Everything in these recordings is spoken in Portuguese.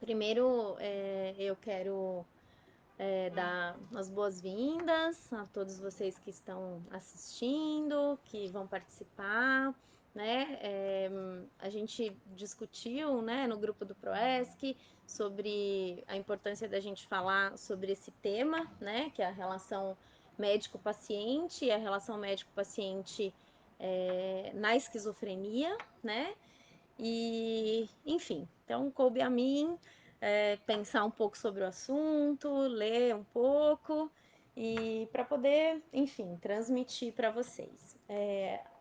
Primeiro, eu quero dar as boas-vindas a todos vocês que estão assistindo, que vão participar, né? A gente discutiu, né, no grupo do Proesc sobre a importância da gente falar sobre esse tema, né, que é a relação médico-paciente e a relação médico-paciente na esquizofrenia, né? E, enfim, então coube a mim pensar um pouco sobre o assunto, ler um pouco e para poder, enfim, transmitir para vocês.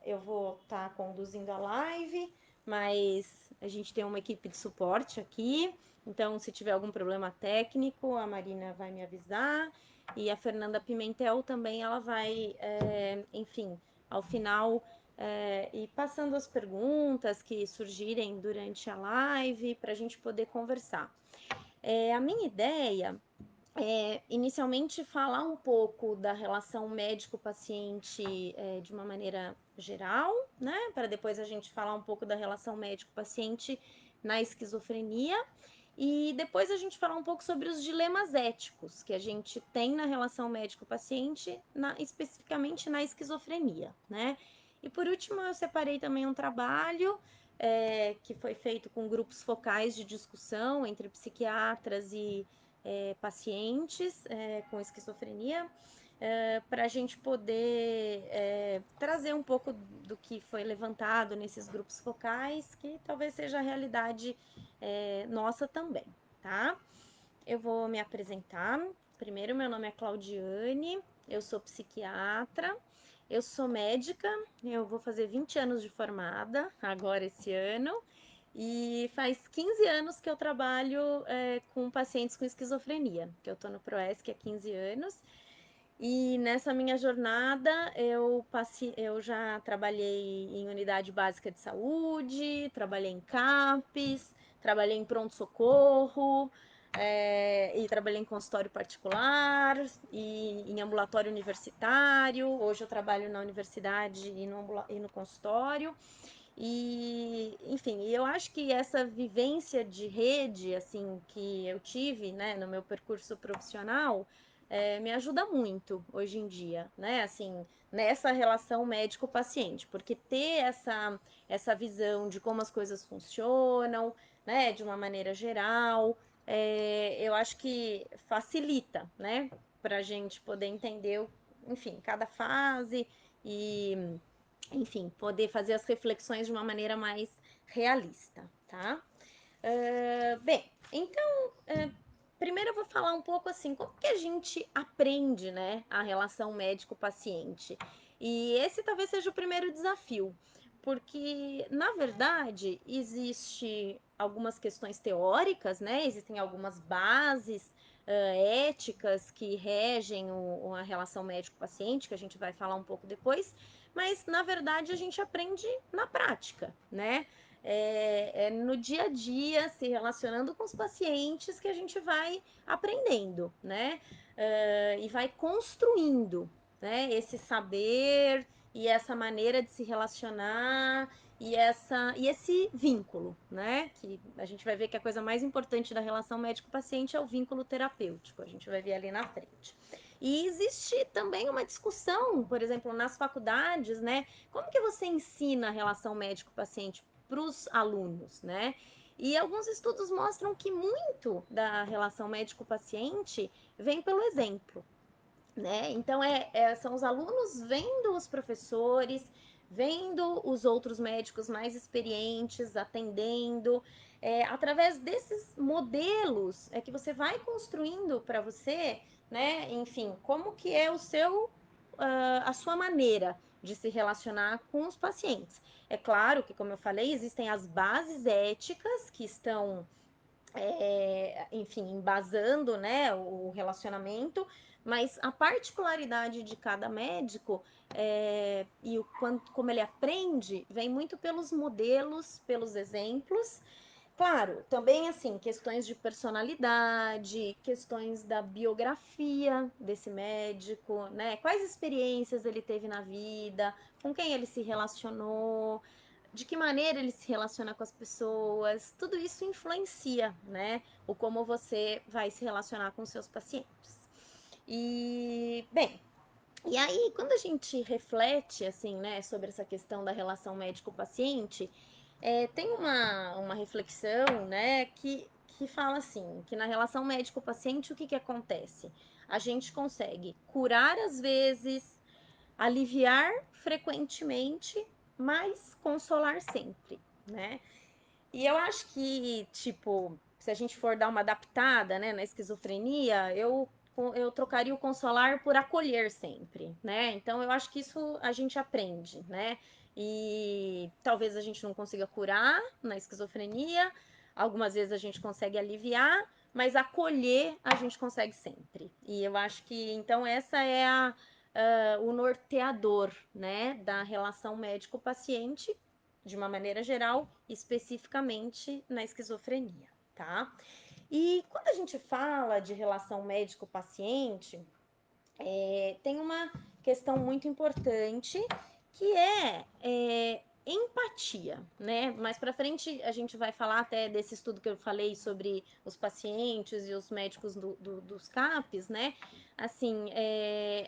Eu vou estar conduzindo a live, mas a gente tem uma equipe de suporte aqui, então se tiver algum problema técnico, a Marina vai me avisar e a Fernanda Pimentel também, ela vai, enfim, ao final e passando as perguntas que surgirem durante a live para a gente poder conversar. A minha ideia é inicialmente falar um pouco da relação médico-paciente de uma maneira geral, né? Para depois a gente falar um pouco da relação médico-paciente na esquizofrenia. E depois a gente falar um pouco sobre os dilemas éticos que a gente tem na relação médico-paciente, especificamente na esquizofrenia, né? E por último, eu separei também um trabalho que foi feito com grupos focais de discussão entre psiquiatras e pacientes com esquizofrenia, para a gente poder trazer um pouco do que foi levantado nesses grupos focais, que talvez seja a realidade nossa também, tá? Eu vou me apresentar. Primeiro, meu nome é Claudiane, eu sou psiquiatra, eu sou médica, eu vou fazer 20 anos de formada agora esse ano, e faz 15 anos que eu trabalho com pacientes com esquizofrenia, que eu tô no Proesc há 15 anos, e nessa minha jornada eu já trabalhei em unidade básica de saúde, trabalhei em CAPs, trabalhei em pronto-socorro, e trabalhei em consultório particular e em ambulatório universitário. Hoje eu trabalho na universidade e no consultório. E, enfim, eu acho que essa vivência de rede, assim, que eu tive, né, no meu percurso profissional, me ajuda muito hoje em dia, né, assim, nessa relação médico-paciente, porque ter essa visão de como as coisas funcionam, né, de uma maneira geral, eu acho que facilita, né, para a gente poder entender, enfim, cada fase e enfim, poder fazer as reflexões de uma maneira mais realista, tá? Bem, então, primeiro eu vou falar um pouco assim, como que a gente aprende, né, a relação médico-paciente? E esse talvez seja o primeiro desafio, porque, na verdade, existe algumas questões teóricas, né, existem algumas bases éticas que regem a relação médico-paciente, que a gente vai falar um pouco depois, mas na verdade a gente aprende na prática, né? No dia a dia, se relacionando com os pacientes, que a gente vai aprendendo, né? E vai construindo, né? Esse saber e essa maneira de se relacionar e esse vínculo, né? Que a gente vai ver que a coisa mais importante da relação médico-paciente é o vínculo terapêutico. A gente vai ver ali na frente. E existe também uma discussão, por exemplo, nas faculdades, né? Como que você ensina a relação médico-paciente para os alunos, né? E alguns estudos mostram que muito da relação médico-paciente vem pelo exemplo, né? Então, são os alunos vendo os professores, vendo os outros médicos mais experientes, atendendo. Através desses modelos é que você vai construindo para você, né? Enfim, como que é a sua maneira de se relacionar com os pacientes. É claro que, como eu falei, existem as bases éticas que estão enfim, embasando, né, o relacionamento, mas a particularidade de cada médico como ele aprende vem muito pelos modelos, pelos exemplos, Claro, também assim, questões de personalidade, questões da biografia desse médico, né? Quais experiências ele teve na vida, com quem ele se relacionou, de que maneira ele se relaciona com as pessoas, tudo isso influencia, né? O como você vai se relacionar com seus pacientes. E, bem, e aí, quando a gente reflete, assim, né, sobre essa questão da relação médico-paciente, tem uma reflexão, né, que fala assim, que na relação médico-paciente, o que que acontece? A gente consegue curar às vezes, aliviar frequentemente, mas consolar sempre, né? E eu acho que, tipo, se a gente for dar uma adaptada, né, na esquizofrenia, eu trocaria o consolar por acolher sempre, né? Então eu acho que isso a gente aprende, né? E talvez a gente não consiga curar na esquizofrenia, algumas vezes a gente consegue aliviar, mas acolher a gente consegue sempre. E eu acho que então essa é o norteador, né, da relação médico-paciente, de uma maneira geral, especificamente na esquizofrenia, tá? E quando a gente fala de relação médico-paciente, tem uma questão muito importante que é empatia, né? Mais para frente a gente vai falar até desse estudo que eu falei sobre os pacientes e os médicos dos CAPs, né? Assim,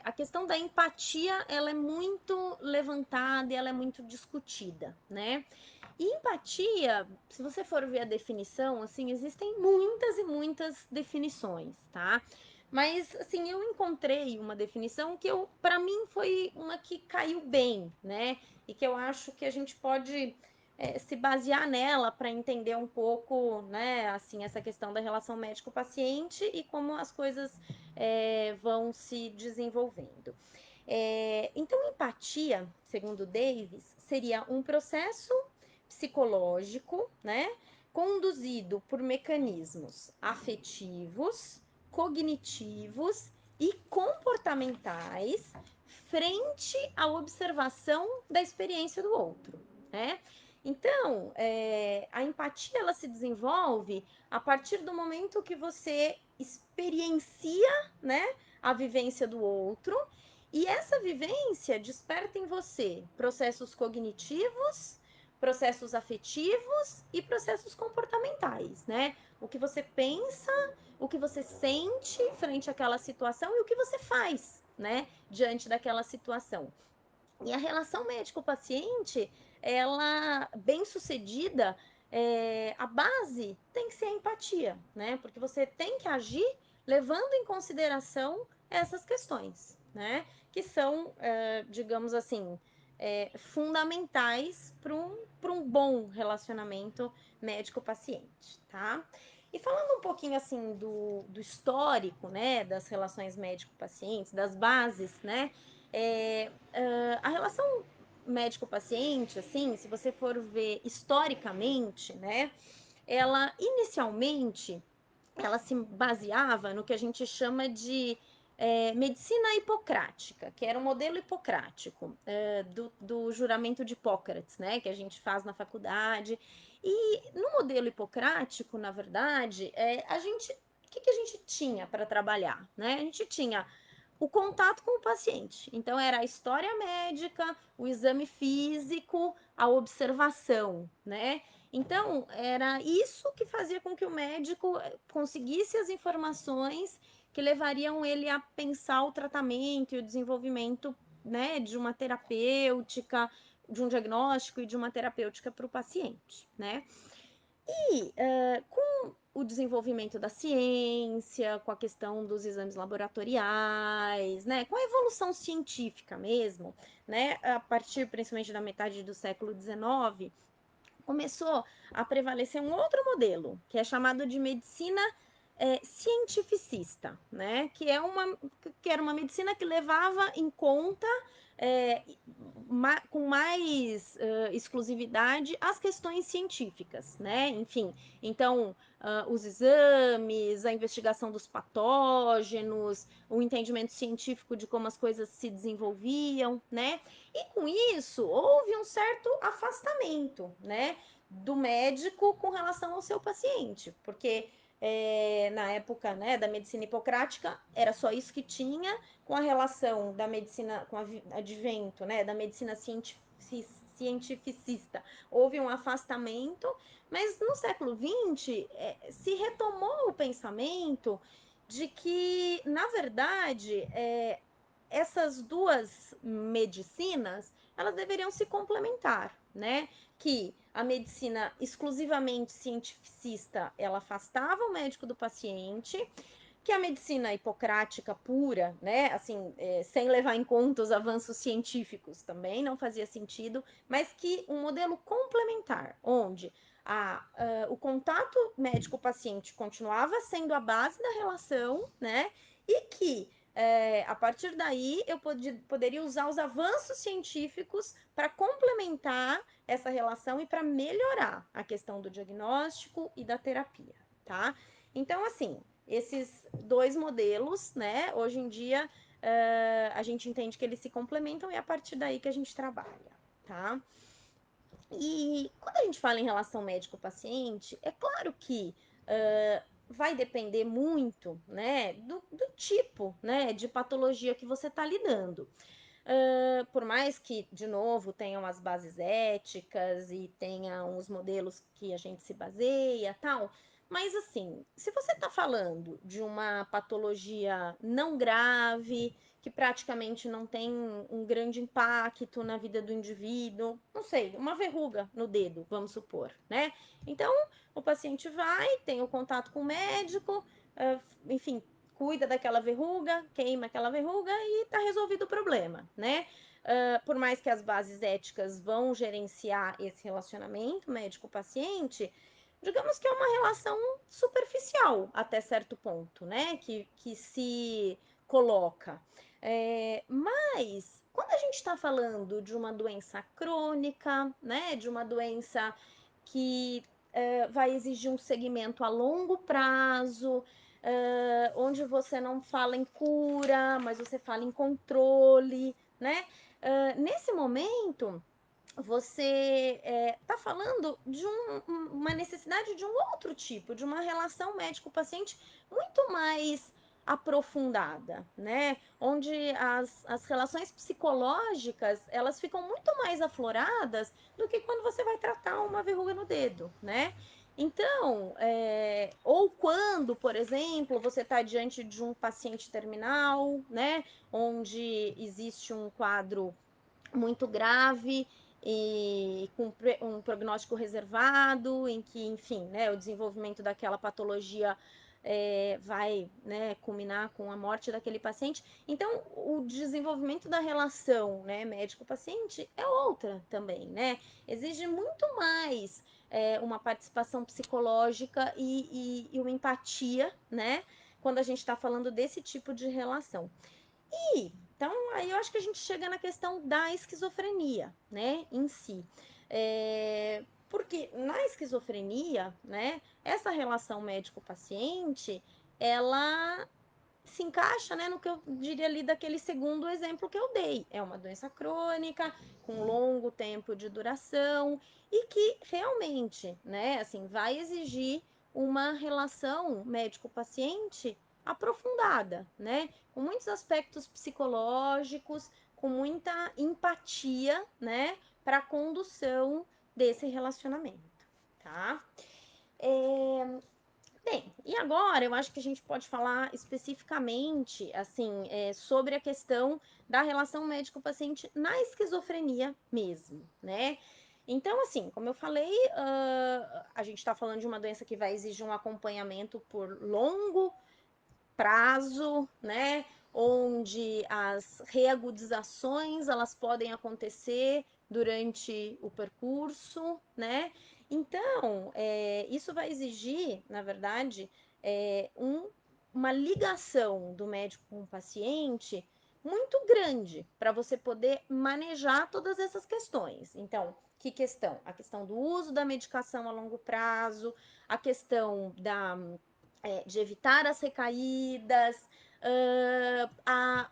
a questão da empatia ela é muito levantada e ela é muito discutida, né? E empatia, se você for ver a definição, assim, existem muitas e muitas definições, tá? Mas assim, eu encontrei uma definição que eu, para mim, foi uma que caiu bem, né? E que eu acho que a gente pode se basear nela para entender um pouco, né, assim, essa questão da relação médico-paciente e como as coisas vão se desenvolvendo. Então, empatia, segundo Davis, seria um processo psicológico, né, conduzido por mecanismos afetivos, cognitivos e comportamentais frente à observação da experiência do outro, né? Então, a empatia ela se desenvolve a partir do momento que você experiencia, né, a vivência do outro e essa vivência desperta em você processos cognitivos, processos afetivos e processos comportamentais, né? O que você pensa, o que você sente frente àquela situação e o que você faz, né, diante daquela situação. E a relação médico-paciente, ela bem sucedida, a base tem que ser a empatia, né? Porque você tem que agir levando em consideração essas questões, né? Que são, digamos assim, fundamentais para um bom relacionamento médico-paciente, tá? E falando um pouquinho assim do histórico, né, das relações médico-pacientes, das bases, né, a relação médico-paciente, assim, se você for ver historicamente, né, ela inicialmente ela se baseava no que a gente chama de medicina hipocrática, que era o modelo hipocrático do juramento de Hipócrates, né, que a gente faz na faculdade. E no modelo hipocrático, na verdade, o que a gente tinha para trabalhar, né? A gente tinha o contato com o paciente. Então, era a história médica, o exame físico, a observação, né? Então, era isso que fazia com que o médico conseguisse as informações que levariam ele a pensar o tratamento e o desenvolvimento, né, de uma terapêutica, de um diagnóstico e de uma terapêutica para o paciente, né? E com o desenvolvimento da ciência, com a questão dos exames laboratoriais, né, com a evolução científica mesmo, né, a partir principalmente da metade do século XIX, começou a prevalecer um outro modelo, que é chamado de medicina cientificista, né? Que era uma medicina que levava em conta com mais exclusividade as questões científicas, né? Enfim, então os exames, a investigação dos patógenos, o entendimento científico de como as coisas se desenvolviam, né? E com isso houve um certo afastamento, né? do médico com relação ao seu paciente, porque na época, né, da medicina hipocrática era só isso que tinha. Com a relação da medicina, com o advento, né, da medicina cientificista, houve um afastamento, mas no século XX se retomou o pensamento de que, na verdade, essas duas medicinas, elas deveriam se complementar, né? Que a medicina exclusivamente cientificista, ela afastava o médico do paciente, que a medicina hipocrática pura, né, assim, sem levar em conta os avanços científicos, também não fazia sentido, mas que um modelo complementar, onde o contato médico-paciente continuava sendo a base da relação, né, e que a partir daí eu poderia usar os avanços científicos para complementar essa relação e para melhorar a questão do diagnóstico e da terapia, tá? Então, assim, esses dois modelos, né, hoje em dia a gente entende que eles se complementam e é a partir daí que a gente trabalha, tá? E quando a gente fala em relação médico-paciente, é claro que vai depender muito, né, do tipo, né, de patologia que você está lidando. Por mais que, de novo, tenham as bases éticas e tenham os modelos que a gente se baseia, tal, mas assim, se você está falando de uma patologia não grave, que praticamente não tem um grande impacto na vida do indivíduo, não sei, uma verruga no dedo, vamos supor, né? Então, o paciente vai, tem o contato com o médico, enfim, cuida daquela verruga, queima aquela verruga e tá resolvido o problema, né? Por mais que as bases éticas vão gerenciar esse relacionamento médico-paciente, digamos que é uma relação superficial até certo ponto, né? Que se coloca. Mas quando a gente está falando de uma doença crônica, né? De uma doença que vai exigir um segmento a longo prazo, onde você não fala em cura, mas você fala em controle, né? Nesse momento, você está falando de uma necessidade de um outro tipo, de uma relação médico-paciente muito mais aprofundada, né? Onde as relações psicológicas, elas ficam muito mais afloradas do que quando você vai tratar uma verruga no dedo, né? Então, ou quando, por exemplo, você está diante de um paciente terminal, né? Onde existe um quadro muito grave e com um prognóstico reservado, em que, enfim, né, o desenvolvimento daquela patologia vai, né, culminar com a morte daquele paciente. Então, o desenvolvimento da relação, né, médico-paciente é outra também, né? Exige muito mais uma participação psicológica e uma empatia, né? Quando a gente está falando desse tipo de relação. Então, aí eu acho que a gente chega na questão da esquizofrenia, né, em si. Porque na esquizofrenia, né, essa relação médico-paciente, ela se encaixa, né, no que eu diria ali daquele segundo exemplo que eu dei. É uma doença crônica, com longo tempo de duração e que realmente, né, assim, vai exigir uma relação médico-paciente aprofundada, né, com muitos aspectos psicológicos, com muita empatia, né, para a condução desse relacionamento, tá? Bem, e agora eu acho que a gente pode falar especificamente, assim, sobre a questão da relação médico-paciente na esquizofrenia mesmo, né? Então, assim, como eu falei, a gente está falando de uma doença que vai exigir um acompanhamento por longo prazo, né? Onde as reagudizações elas podem acontecer durante o percurso, né? Então, isso vai exigir, na verdade, uma ligação do médico com o paciente muito grande para você poder manejar todas essas questões. Então, que questão? A questão do uso da medicação a longo prazo, a questão de evitar as recaídas, a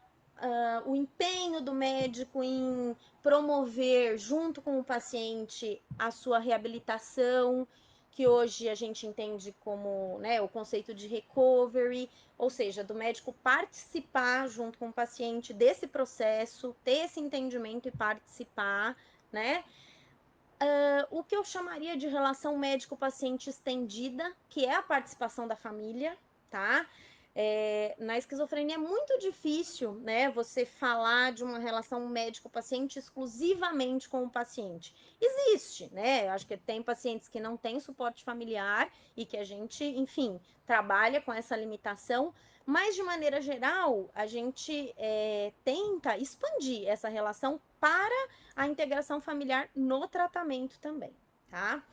o empenho do médico em promover, junto com o paciente, a sua reabilitação, que hoje a gente entende como, né, o conceito de recovery, ou seja, do médico participar junto com o paciente desse processo, ter esse entendimento e participar, né? O que eu chamaria de relação médico-paciente estendida, que é a participação da família, tá? Na esquizofrenia é muito difícil, né, você falar de uma relação médico-paciente exclusivamente com o paciente. Existe, né? Eu acho que tem pacientes que não têm suporte familiar e que a gente, enfim, trabalha com essa limitação, mas de maneira geral, a gente tenta expandir essa relação para a integração familiar no tratamento também, tá?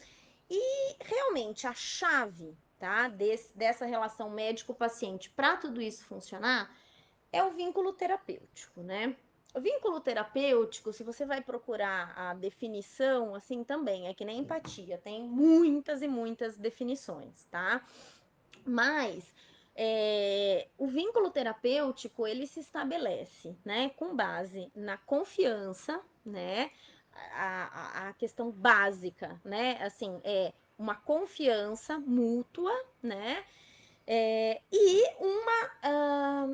E realmente a chave, tá, dessa relação médico-paciente para tudo isso funcionar é o vínculo terapêutico, né? O vínculo terapêutico, se você vai procurar a definição, assim também, é que nem empatia, tem muitas e muitas definições, tá? Mas o vínculo terapêutico ele se estabelece, né, com base na confiança, né, a questão básica, né, assim, é uma confiança mútua, né, e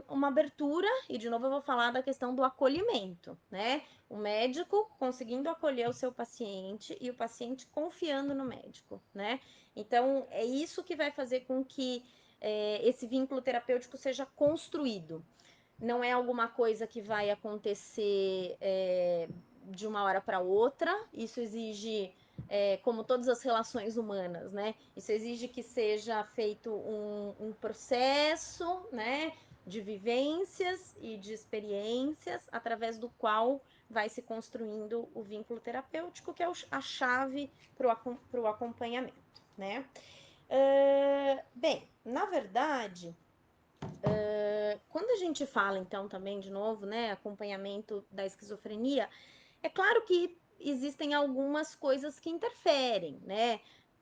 uma abertura, e de novo eu vou falar da questão do acolhimento, né? O médico conseguindo acolher o seu paciente e o paciente confiando no médico, né? Então, é isso que vai fazer com que esse vínculo terapêutico seja construído. Não é alguma coisa que vai acontecer de uma hora para outra, isso exige como todas as relações humanas, né? Isso exige que seja feito um processo, né? De vivências e de experiências, através do qual vai se construindo o vínculo terapêutico, que é a chave para o acompanhamento, né? Bem, na verdade, quando a gente fala, então, também, de novo, né, acompanhamento da esquizofrenia, é claro que existem algumas coisas que interferem, né?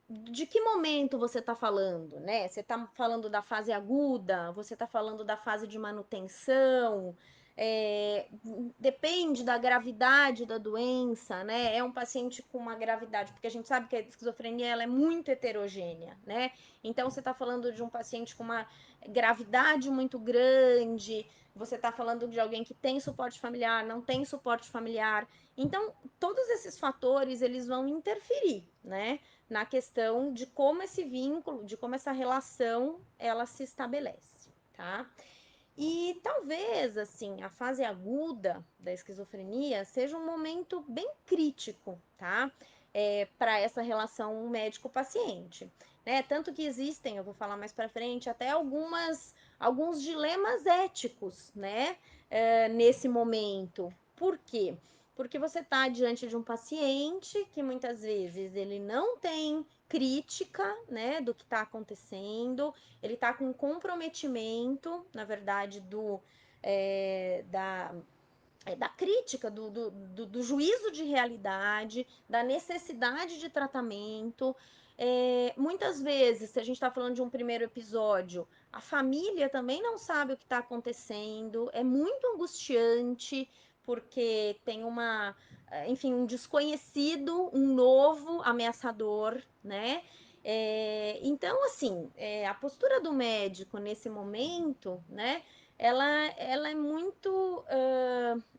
De que momento você está falando, né? Você está falando da fase aguda, você está falando da fase de manutenção, é, depende da gravidade da doença, né? É um paciente com uma gravidade, porque a gente sabe que a esquizofrenia ela é muito heterogênea, né? Então você está falando de um paciente com uma gravidade muito grande, você está falando de alguém que tem suporte familiar, não tem suporte familiar. Então, todos esses fatores, eles vão interferir, né, na questão de como esse vínculo, de como essa relação, ela se estabelece, tá? E talvez, assim, a fase aguda da esquizofrenia seja um momento bem crítico, tá? Para essa relação médico-paciente, né? Tanto que existem, eu vou falar mais para frente, até alguns dilemas éticos, né? Nesse momento. Por quê? Porque você está diante de um paciente que muitas vezes ele não tem crítica, né, do que está acontecendo, ele está com comprometimento, na verdade, da crítica, do juízo de realidade, da necessidade de tratamento. Muitas vezes, se a gente está falando de um primeiro episódio, a família também não sabe o que está acontecendo, é muito angustiante, porque tem enfim, um desconhecido, um novo ameaçador, né? Então, assim, a postura do médico nesse momento, né? Ela é muito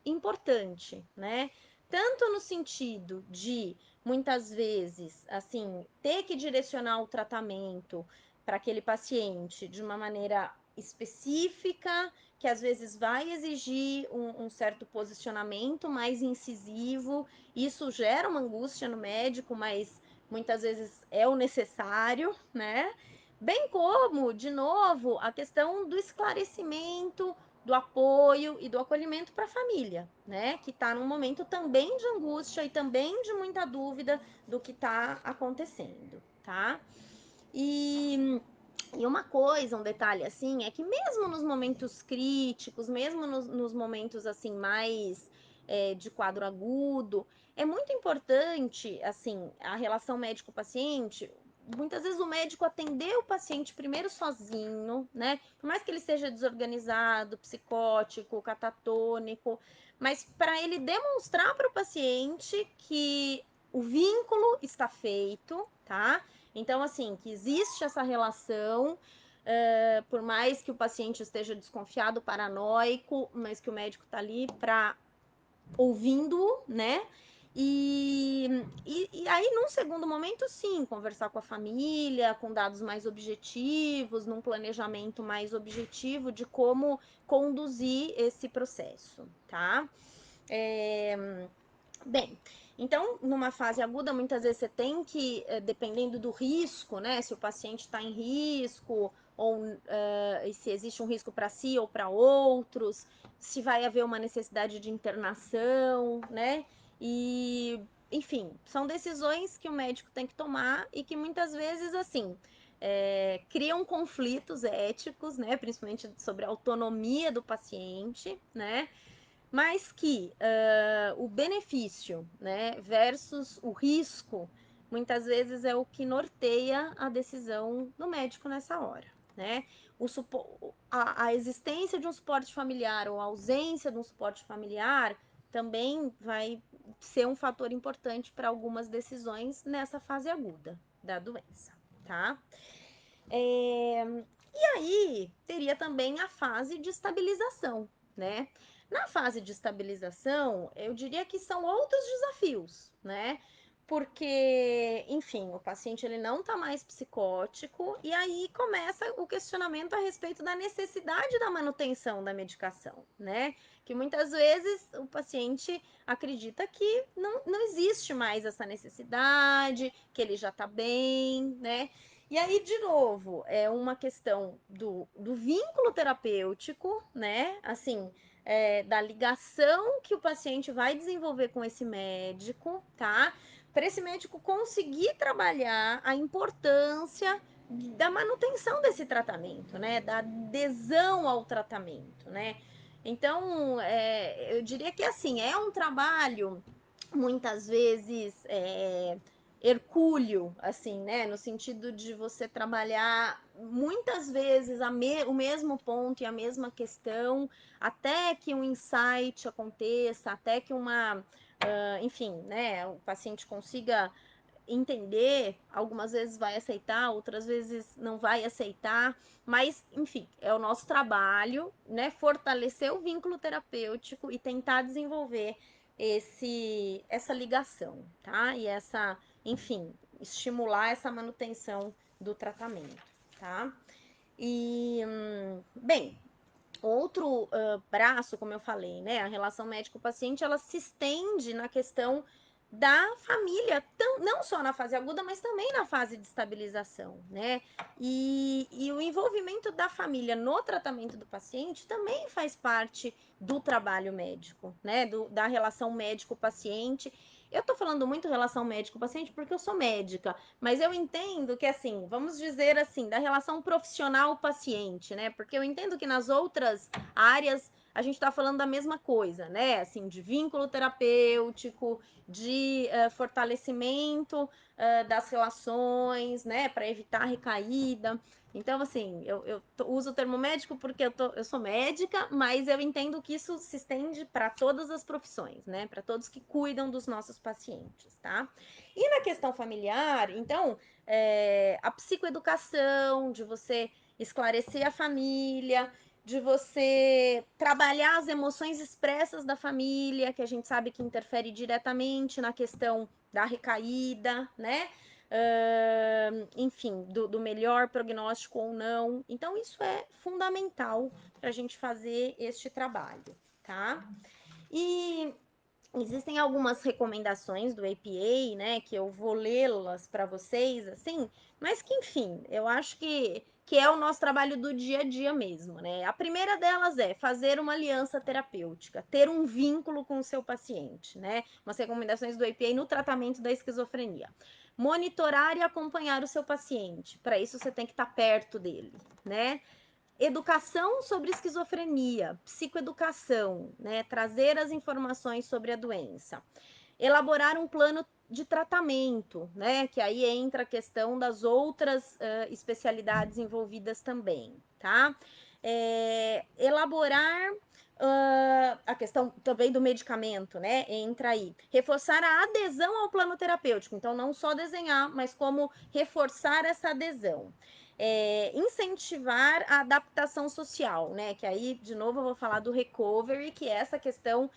importante, né? Tanto no sentido de, muitas vezes, assim, ter que direcionar o tratamento para aquele paciente de uma maneira específica, que às vezes vai exigir um certo posicionamento mais incisivo. Isso gera uma angústia no médico, mas muitas vezes é o necessário, né? Bem como, de novo, a questão do esclarecimento, do apoio e do acolhimento para a família, né? Que está num momento também de angústia e também de muita dúvida do que está acontecendo, tá? E uma coisa, um detalhe assim, é que mesmo nos momentos críticos, mesmo nos momentos assim mais de quadro agudo, é muito importante assim a relação médico-paciente. muitas vezes o médico atender o paciente primeiro sozinho, né? Por mais que ele seja desorganizado, psicótico, catatônico, mas para ele demonstrar para o paciente que o vínculo está feito, tá? Então, assim, que existe essa relação, por mais que o paciente esteja desconfiado, paranoico, mas que o médico está ali para ouvindo, né? E aí, num segundo momento, sim, conversar com a família, com dados mais objetivos, num planejamento mais objetivo de como conduzir esse processo, tá? Bem, então, numa fase aguda, muitas vezes você tem que, dependendo do risco, né? Se o paciente está em risco, ou se existe um risco para si ou para outros, se vai haver uma necessidade de internação, né? E, enfim, são decisões que o médico tem que tomar e que muitas vezes, assim, criam conflitos éticos, né? Principalmente sobre a autonomia do paciente, né? Mas que o benefício, né, versus o risco, muitas vezes é o que norteia a decisão do médico nessa hora, né? A existência de um suporte familiar ou a ausência de um suporte familiar também vai ser um fator importante para algumas decisões nessa fase aguda da doença, tá? E aí teria também a fase de estabilização, né? Na fase de estabilização, eu diria que são outros desafios, né? Porque, enfim, o paciente ele não tá mais psicótico e aí começa o questionamento a respeito da necessidade da manutenção da medicação, né? Que muitas vezes o paciente acredita que não existe mais essa necessidade, que ele já tá bem, né? E aí, de novo, é uma questão do vínculo terapêutico, né? Assim, da ligação que o paciente vai desenvolver com esse médico, tá? Para esse médico conseguir trabalhar a importância da manutenção desse tratamento, né? Da adesão ao tratamento, né? Então, eu diria que assim, é um trabalho muitas vezes hercúleo, assim, né? No sentido de você trabalhar muitas vezes o mesmo ponto e a mesma questão, até que um insight aconteça, até que enfim, né, o paciente consiga entender, algumas vezes vai aceitar, outras vezes não vai aceitar, mas, enfim, é o nosso trabalho, né, fortalecer o vínculo terapêutico e tentar desenvolver essa ligação, tá? E enfim, estimular essa manutenção do tratamento, tá? E, bem, outro braço, como eu falei, né, a relação médico-paciente, ela se estende na questão da família, não só na fase aguda, mas também na fase de estabilização, né? E o envolvimento da família no tratamento do paciente também faz parte do trabalho médico, né? Da relação médico-paciente. Eu tô falando muito relação médico-paciente porque eu sou médica, mas eu entendo que, assim, vamos dizer assim, da relação profissional-paciente, né? Porque eu entendo que nas outras áreas a gente está falando da mesma coisa, né? Assim, de vínculo terapêutico, de fortalecimento das relações, né? Para evitar recaída. Então, assim, eu uso o termo médico porque eu sou médica, mas eu entendo que isso se estende para todas as profissões, né? Para todos que cuidam dos nossos pacientes, tá? E na questão familiar, então, a psicoeducação, de você esclarecer a família, de você trabalhar as emoções expressas da família, que a gente sabe que interfere diretamente na questão da recaída, né? Enfim, do melhor prognóstico ou não. Então, isso é fundamental para a gente fazer este trabalho, tá? E existem algumas recomendações do APA, né, que eu vou lê-las para vocês, assim, mas que, enfim, eu acho que é o nosso trabalho do dia a dia mesmo, né? A primeira delas é fazer uma aliança terapêutica, ter um vínculo com o seu paciente, né? Umas recomendações do APA no tratamento da esquizofrenia. Monitorar e acompanhar o seu paciente. Para isso, você tem que estar perto dele, né? Educação sobre esquizofrenia, psicoeducação, né? Trazer as informações sobre a doença. elaborar um plano de tratamento, né? Que aí entra a questão das outras especialidades envolvidas também, tá? Elaborar a questão também do medicamento, né? Entra aí. Reforçar a adesão ao plano terapêutico. Então, não só desenhar, mas como reforçar essa adesão. Incentivar a adaptação social, né? Que aí, de novo, eu vou falar do recovery, que é essa questão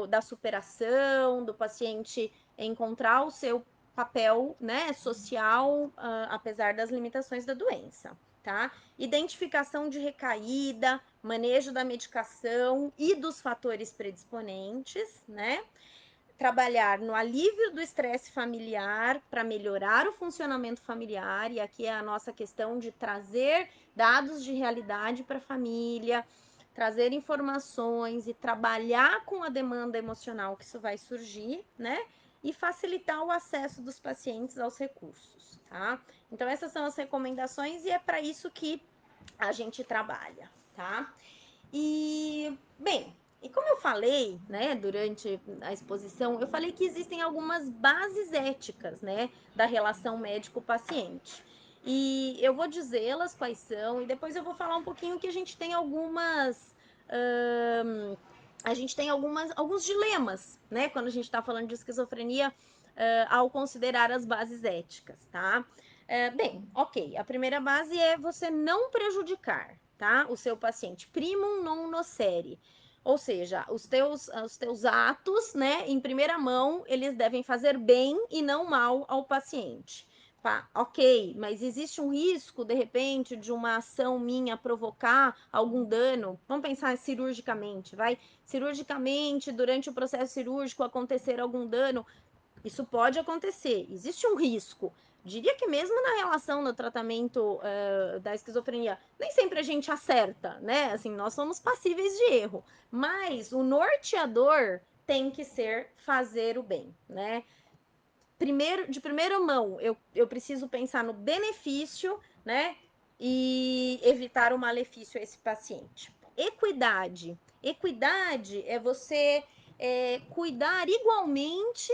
da superação, do paciente encontrar o seu papel, né, social, apesar das limitações da doença, tá? Identificação de recaída, manejo da medicação e dos fatores predisponentes, né? Trabalhar no alívio do estresse familiar para melhorar o funcionamento familiar, e aqui é a nossa questão de trazer dados de realidade para a família, trazer informações e trabalhar com a demanda emocional que isso vai surgir, né? E facilitar o acesso dos pacientes aos recursos, tá? Então, essas são as recomendações e é para isso que a gente trabalha, tá? E, bem, e como eu falei, né, durante a exposição, eu falei que existem algumas bases éticas, né, da relação médico-paciente. E eu vou dizê-las quais são, e depois eu vou falar um pouquinho que a gente tem alguns dilemas, né, quando a gente está falando de esquizofrenia, ao considerar as bases éticas, tá? Bem, ok, a primeira base é você não prejudicar, tá? O seu paciente. Primum non nocere. Ou seja, os teus atos, né, em primeira mão, eles devem fazer bem e não mal ao paciente. Pá, ok, mas existe um risco, de repente, de uma ação minha provocar algum dano? Vamos pensar cirurgicamente, vai? Cirurgicamente, durante o processo cirúrgico, acontecer algum dano? Isso pode acontecer, existe um risco. Diria que mesmo na relação do tratamento da esquizofrenia, nem sempre a gente acerta, né? Assim, nós somos passíveis de erro, mas o norteador tem que ser fazer o bem, né? De primeira mão, eu preciso pensar no benefício, né? E evitar o malefício a esse paciente. Equidade. Equidade é você cuidar igualmente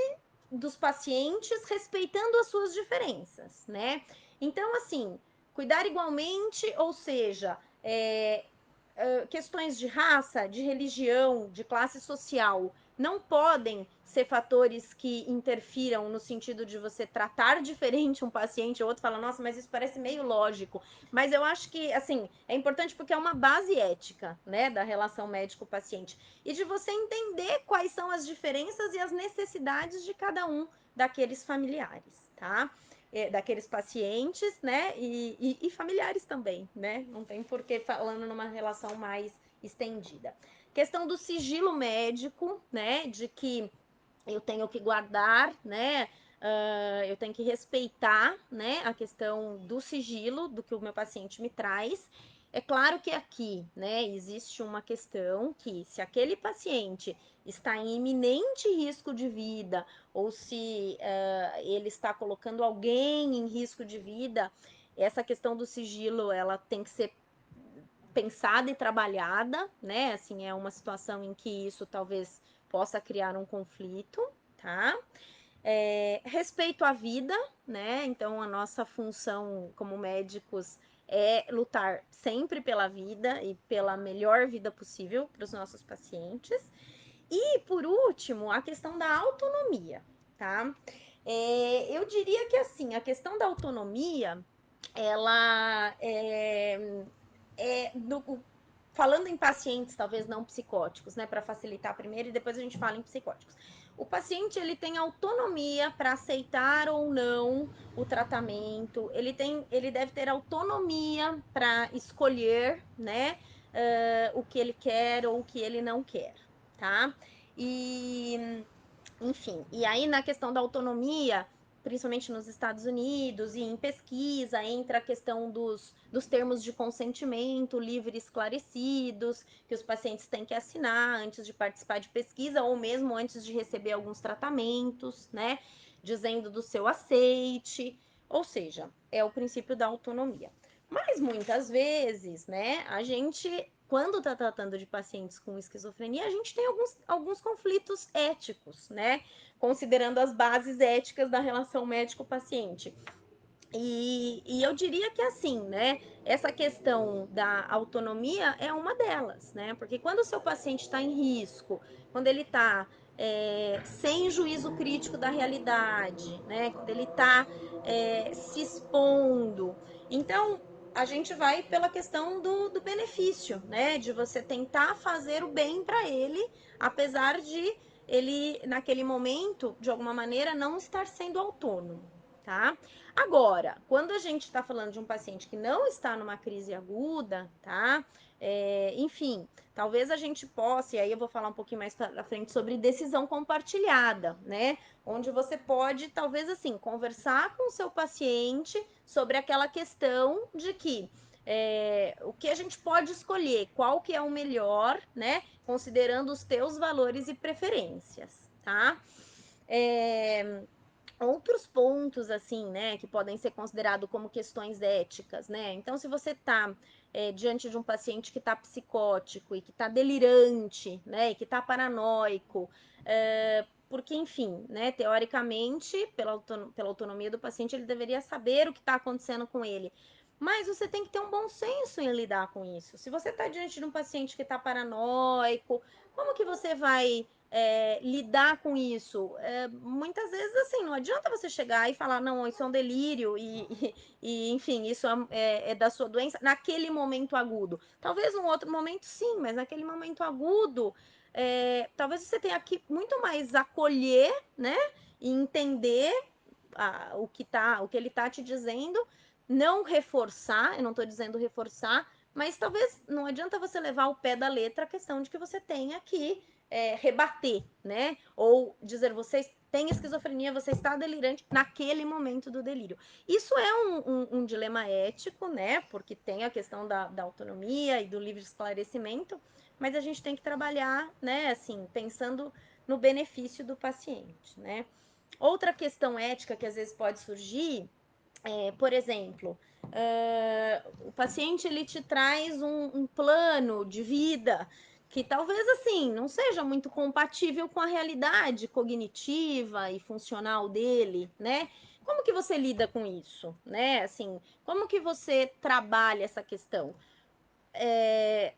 dos pacientes, respeitando as suas diferenças, né? Então, assim, cuidar igualmente, ou seja, questões de raça, de religião, de classe social, não podem ser fatores que interfiram no sentido de você tratar diferente um paciente, ou outro fala, nossa, mas isso parece meio lógico. Mas eu acho que, assim, é importante porque é uma base ética, né, da relação médico-paciente. E de você entender quais são as diferenças e as necessidades de cada um daqueles familiares, tá? Daqueles pacientes, né? E familiares também, né? Não tem por que falando numa relação mais estendida. Questão do sigilo médico, né? De que eu tenho que guardar, né? Eu tenho que respeitar, né? A questão do sigilo do que o meu paciente me traz. É claro que aqui, né, existe uma questão que se aquele paciente está em iminente risco de vida ou se ele está colocando alguém em risco de vida, essa questão do sigilo, ela tem que ser pensada e trabalhada, né? Assim, é uma situação em que isso talvez possa criar um conflito, tá? Respeito à vida, né? Então, a nossa função como médicos é lutar sempre pela vida e pela melhor vida possível para os nossos pacientes. E, por último, a questão da autonomia, tá? Eu diria que, assim, a questão da autonomia, ela falando em pacientes, talvez não psicóticos, né, para facilitar primeiro e depois a gente fala em psicóticos. O paciente ele tem autonomia para aceitar ou não o tratamento. Ele deve ter autonomia para escolher, né, o que ele quer ou o que ele não quer, tá? E enfim, e aí na questão da autonomia, principalmente nos Estados Unidos e em pesquisa, entra a questão dos termos de consentimento livre e esclarecidos, que os pacientes têm que assinar antes de participar de pesquisa ou mesmo antes de receber alguns tratamentos, né? Dizendo do seu aceite, ou seja, é o princípio da autonomia. Mas muitas vezes, né, a gente quando está tratando de pacientes com esquizofrenia, a gente tem alguns conflitos éticos, né? Considerando as bases éticas da relação médico-paciente. E eu diria que assim, né? Essa questão da autonomia é uma delas, né? Porque quando o seu paciente está em risco, quando ele está sem juízo crítico da realidade, né? Quando ele está se expondo, então a gente vai pela questão do benefício, né? De você tentar fazer o bem para ele, apesar de ele, naquele momento, de alguma maneira, não estar sendo autônomo, tá? Agora, quando a gente está falando de um paciente que não está numa crise aguda, tá? Enfim, talvez a gente possa, e aí eu vou falar um pouquinho mais para frente sobre decisão compartilhada, né? Onde você pode, talvez assim, conversar com o seu paciente sobre aquela questão de que o que a gente pode escolher, qual que é o melhor, né? Considerando os teus valores e preferências, tá? Outros pontos, assim, né, que podem ser considerados como questões éticas, né? Então, se você está diante de um paciente que está psicótico e que está delirante, né, e que está paranoico, porque, enfim, né, teoricamente, pela autonomia do paciente, ele deveria saber o que está acontecendo com ele. Mas você tem que ter um bom senso em lidar com isso. Se você está diante de um paciente que está paranoico, como que você vai lidar com isso? Muitas vezes, assim, não adianta você chegar e falar, não, isso é um delírio enfim, isso é da sua doença naquele momento agudo. Talvez num outro momento, sim, mas naquele momento agudo, talvez você tenha que muito mais acolher, né, e entender o que ele está te dizendo, não reforçar, eu não estou dizendo reforçar, mas talvez não adianta você levar ao pé da letra a questão de que você tenha que rebater, né? Ou dizer, você tem esquizofrenia, você está delirante naquele momento do delírio. Isso é um dilema ético, né? Porque tem a questão da autonomia e do livre esclarecimento, mas a gente tem que trabalhar, né? Assim, pensando no benefício do paciente, né? Outra questão ética que às vezes pode surgir por exemplo, o paciente ele te traz um plano de vida que talvez assim não seja muito compatível com a realidade cognitiva e funcional dele, né? Como que você lida com isso, né? Assim, como que você trabalha essa questão?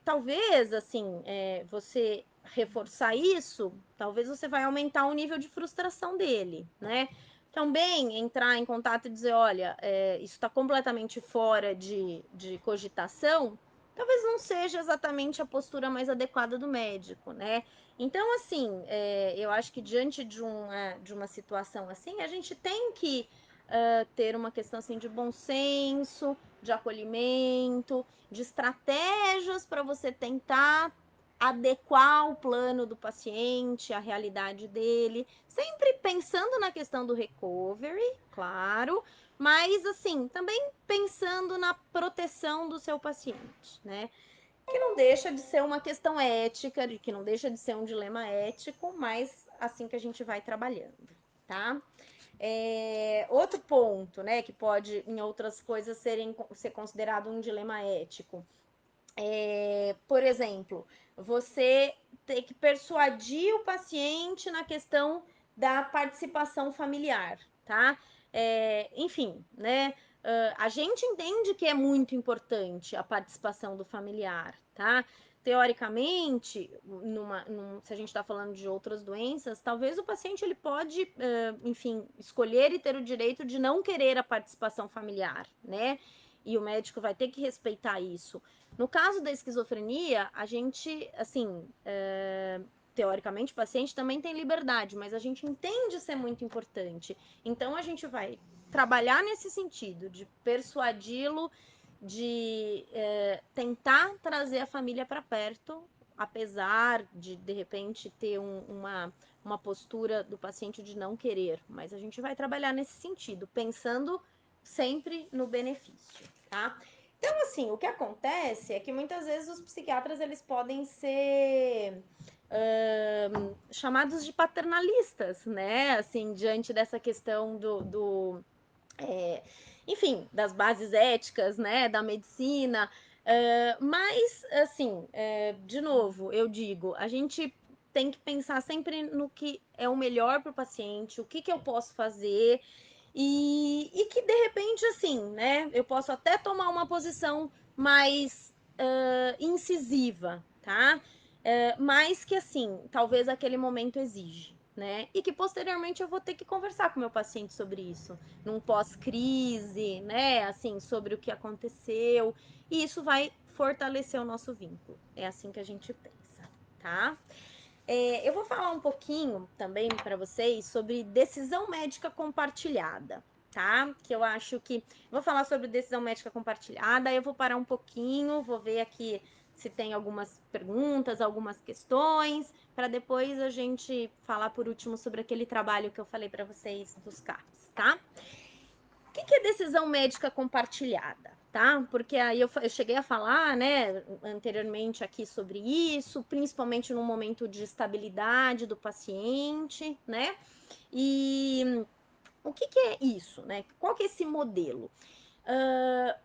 Talvez assim você reforçar isso, talvez você vai aumentar o nível de frustração dele, né? Também entrar em contato e dizer, olha, isso está completamente fora de cogitação, talvez não seja exatamente a postura mais adequada do médico, né? Então, assim, eu acho que diante de uma situação assim, a gente tem que ter uma questão assim de bom senso, de acolhimento, de estratégias para você tentar adequar o plano do paciente, a realidade dele, sempre pensando na questão do recovery, claro, mas assim, também pensando na proteção do seu paciente, né? Que não deixa de ser uma questão ética, que não deixa de ser um dilema ético, mas assim que a gente vai trabalhando, tá? Outro ponto, né, que pode, em outras coisas, ser considerado um dilema ético. Por exemplo, você ter que persuadir o paciente na questão da participação familiar, tá? Enfim, né? A gente entende que é muito importante a participação do familiar, tá? Teoricamente, se a gente está falando de outras doenças, talvez o paciente ele pode, enfim, escolher e ter o direito de não querer a participação familiar, né? E o médico vai ter que respeitar isso. No caso da esquizofrenia, a gente, assim, teoricamente, o paciente também tem liberdade, mas a gente entende ser muito importante. Então, a gente vai trabalhar nesse sentido, de persuadi-lo, de tentar trazer a família para perto, apesar de repente, ter uma postura do paciente de não querer. Mas a gente vai trabalhar nesse sentido, pensando sempre no benefício, tá? Então, assim, o que acontece é que muitas vezes os psiquiatras eles podem ser chamados de paternalistas, né? Assim, diante dessa questão enfim, das bases éticas, né? Da medicina. Mas, assim, de novo, eu digo, a gente tem que pensar sempre no que é o melhor para o paciente, o que, que eu posso fazer, e que de repente, assim, né, eu posso até tomar uma posição mais incisiva, tá? Mas que, assim, talvez aquele momento exige, né? E que posteriormente eu vou ter que conversar com meu paciente sobre isso, num pós-crise, né? Assim, sobre o que aconteceu. E isso vai fortalecer o nosso vínculo. É assim que a gente pensa, tá? Eu vou falar um pouquinho também para vocês sobre decisão médica compartilhada, tá? Que eu acho que. Vou falar sobre decisão médica compartilhada, eu vou parar um pouquinho, vou ver aqui se tem algumas perguntas, algumas questões, para depois a gente falar por último sobre aquele trabalho que eu falei para vocês dos CAPs, tá? O que é decisão médica compartilhada, tá? Porque aí eu cheguei a falar, né, anteriormente aqui sobre isso, principalmente no momento de estabilidade do paciente, né? E o que é isso, né? Qual que é esse modelo?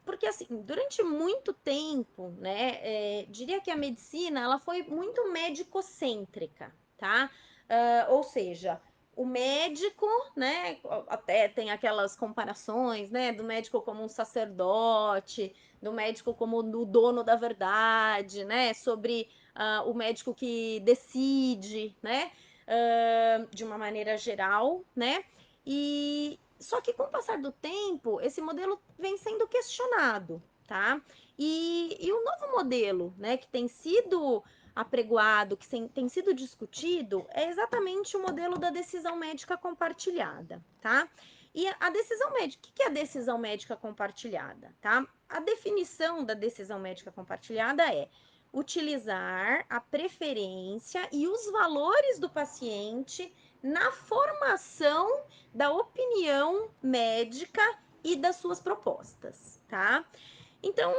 Porque assim, durante muito tempo, né, diria que a medicina ela foi muito médico-cêntrica, tá? Ou seja, o médico, né, até tem aquelas comparações, né, do médico como um sacerdote, do médico como o dono da verdade, né, sobre o médico que decide, né, de uma maneira geral, né, e só que com o passar do tempo, esse modelo vem sendo questionado, tá? E o novo modelo, né, que tem sido apregoado, que tem sido discutido, é exatamente o modelo da decisão médica compartilhada, tá? E a decisão médica, o que é a decisão médica compartilhada, tá? A definição da decisão médica compartilhada é utilizar a preferência e os valores do paciente na formação da opinião médica e das suas propostas, tá? Então,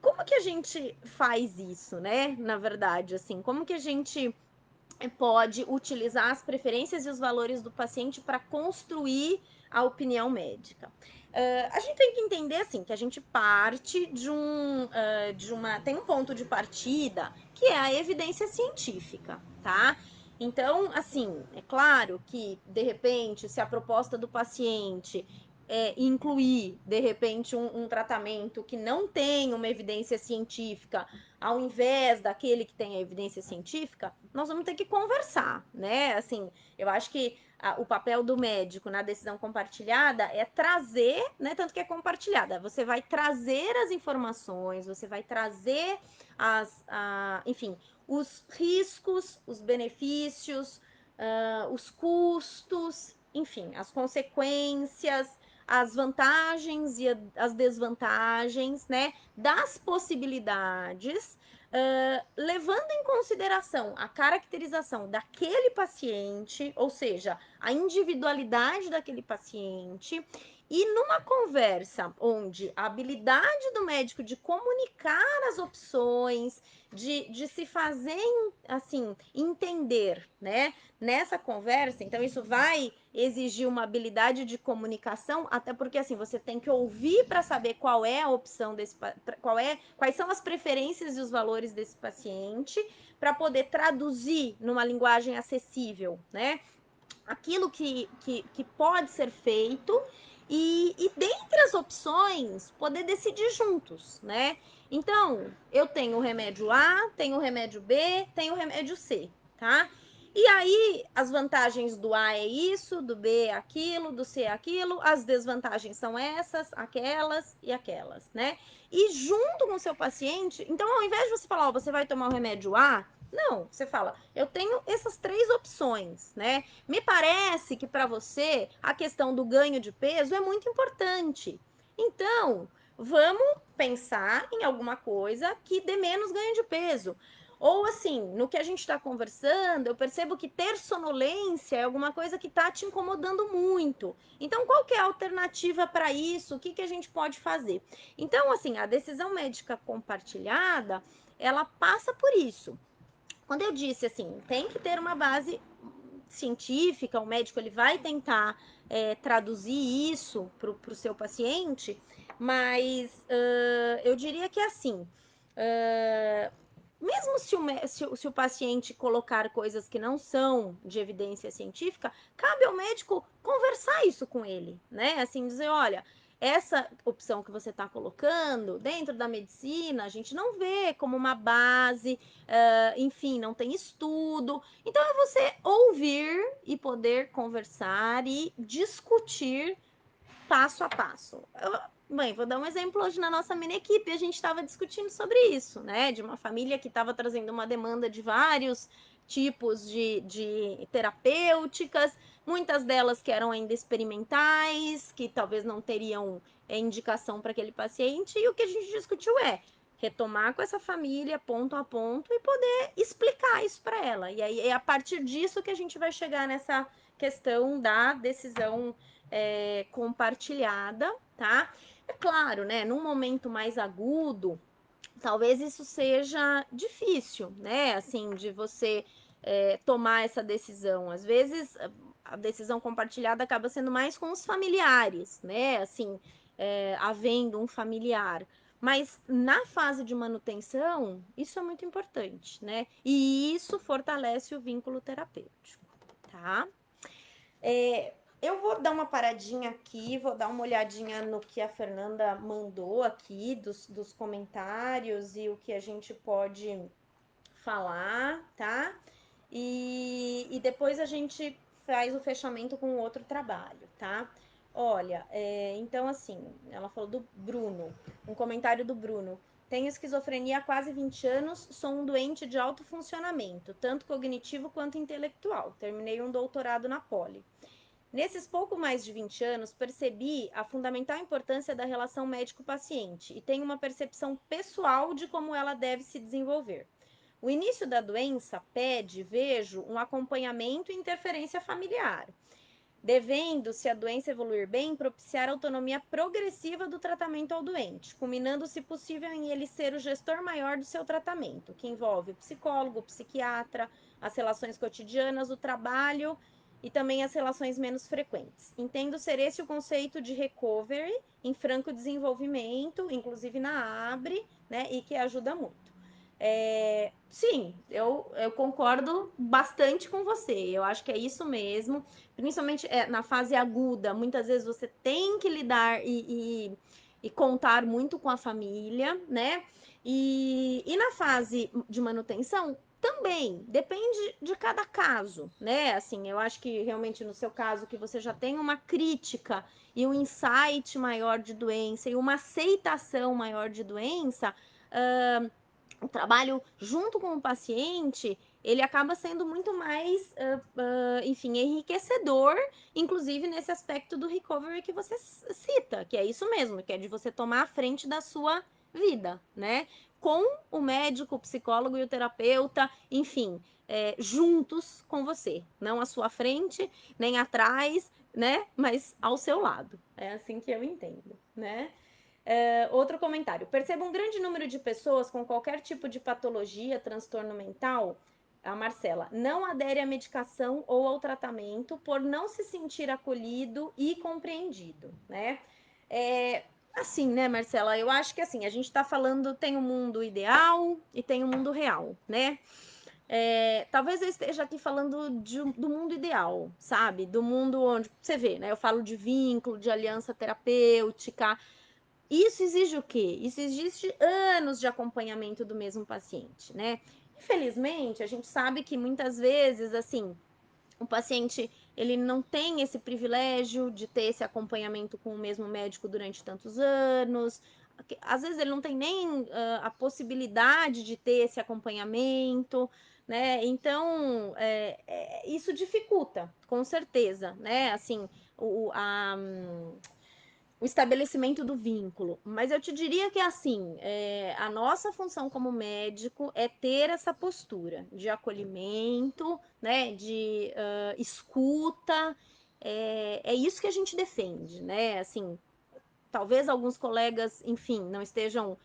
como que a gente faz isso, né? Na verdade, assim, como que a gente pode utilizar as preferências e os valores do paciente para construir a opinião médica? A gente tem que entender assim que a gente parte tem um ponto de partida que é a evidência científica, tá? Então, assim, é claro que de repente, se a proposta do paciente incluir de repente um tratamento que não tem uma evidência científica, ao invés daquele que tem a evidência científica, nós vamos ter que conversar, né? Assim, eu acho que o papel do médico na decisão compartilhada é trazer, né? Tanto que é compartilhada, você vai trazer as informações, você vai trazer enfim, os riscos, os benefícios, os custos, enfim, as consequências, as vantagens e as desvantagens, né, das possibilidades, levando em consideração a caracterização daquele paciente, ou seja, a individualidade daquele paciente, e numa conversa onde a habilidade do médico de comunicar as opções, de se fazer, assim, entender, né? Nessa conversa, então isso vai exigir uma habilidade de comunicação, até porque assim você tem que ouvir para saber qual é a opção desse, quais são as preferências e os valores desse paciente, para poder traduzir numa linguagem acessível, né? Aquilo que pode ser feito e dentre as opções poder decidir juntos, né? Então, eu tenho o remédio A, tenho o remédio B, tenho o remédio C, tá? E aí, as vantagens do A é isso, do B é aquilo, do C é aquilo, as desvantagens são essas, aquelas e aquelas, né? E junto com o seu paciente, então, ao invés de você falar, ó, você vai tomar o remédio A, não, você fala, eu tenho essas três opções, né? Me parece que para você a questão do ganho de peso é muito importante. Então, vamos pensar em alguma coisa que dê menos ganho de peso. Ou assim, no que a gente está conversando, eu percebo que ter sonolência é alguma coisa que está te incomodando muito. Então, qual que é a alternativa para isso? O que, que a gente pode fazer? Então, assim, a decisão médica compartilhada, ela passa por isso. Quando eu disse assim, tem que ter uma base científica, o médico ele vai tentar traduzir isso para o seu paciente, mas eu diria que é assim, Mesmo se o paciente colocar coisas que não são de evidência científica, cabe ao médico conversar isso com ele, né? Assim, dizer, olha, essa opção que você está colocando dentro da medicina, a gente não vê como uma base, enfim, não tem estudo. Então, é você ouvir e poder conversar e discutir passo a passo. Bem, vou dar um exemplo hoje na nossa mini equipe, a gente estava discutindo sobre isso, né? De uma família que estava trazendo uma demanda de vários tipos de terapêuticas, muitas delas que eram ainda experimentais, que talvez não teriam indicação para aquele paciente, e o que a gente discutiu é retomar com essa família ponto a ponto e poder explicar isso para ela. E aí é a partir disso que a gente vai chegar nessa questão da decisão compartilhada, tá? É claro, né? Num momento mais agudo, talvez isso seja difícil, né? Assim, de você tomar essa decisão. Às vezes, a decisão compartilhada acaba sendo mais com os familiares, né? Assim, havendo um familiar. Mas na fase de manutenção, isso é muito importante, né? E isso fortalece o vínculo terapêutico, tá? Eu vou dar uma paradinha aqui, vou dar uma olhadinha no que a Fernanda mandou aqui, dos comentários e o que a gente pode falar, tá? E depois a gente faz o fechamento com outro trabalho, tá? Olha, então assim, ela falou do Bruno, um comentário do Bruno. Tenho esquizofrenia há quase 20 anos, sou um doente de alto funcionamento, tanto cognitivo quanto intelectual. Terminei um doutorado na Poli. Nesses pouco mais de 20 anos, percebi a fundamental importância da relação médico-paciente e tenho uma percepção pessoal de como ela deve se desenvolver. O início da doença pede, vejo, um acompanhamento e interferência familiar, devendo, se a doença evoluir bem, propiciar autonomia progressiva do tratamento ao doente, culminando, se possível, em ele ser o gestor maior do seu tratamento, que envolve o psicólogo, o psiquiatra, as relações cotidianas, o trabalho e também as relações menos frequentes. Entendo ser esse o conceito de recovery em franco desenvolvimento, inclusive na ABRE, né, e que ajuda muito. Sim, eu concordo bastante com você. Eu acho que é isso mesmo. Principalmente na fase aguda, muitas vezes você tem que lidar e contar muito com a família, né? E na fase de manutenção, também depende de cada caso, né? Assim, eu acho que realmente no seu caso, que você já tem uma crítica e um insight maior de doença e uma aceitação maior de doença, o trabalho junto com o paciente, ele acaba sendo muito mais, enfim, enriquecedor, inclusive nesse aspecto do recovery que você cita, que é isso mesmo, que é de você tomar a frente da sua vida, né? Com o médico, o psicólogo e o terapeuta, enfim, juntos com você, não à sua frente, nem atrás, né? Mas ao seu lado. É assim que eu entendo, né? Outro comentário. Percebo um grande número de pessoas com qualquer tipo de patologia, transtorno mental, a Marcela, não adere à medicação ou ao tratamento por não se sentir acolhido e compreendido, né? Assim, né, Marcela? Eu acho que assim, a gente tá falando, tem um mundo ideal e tem um mundo real, né? Talvez eu esteja aqui falando do mundo ideal, sabe? Do mundo onde você vê, né? Eu falo de vínculo, de aliança terapêutica, isso exige o quê? Isso exige anos de acompanhamento do mesmo paciente, né? Infelizmente, a gente sabe que muitas vezes, assim, o paciente ele não tem esse privilégio de ter esse acompanhamento com o mesmo médico durante tantos anos. Às vezes ele não tem nem a possibilidade de ter esse acompanhamento, né? Então, isso dificulta, com certeza, né? Assim, o estabelecimento do vínculo. Mas eu te diria que, assim, a nossa função como médico é ter essa postura de acolhimento, né, de escuta. É isso que a gente defende, né? Assim, talvez alguns colegas, enfim, não estejam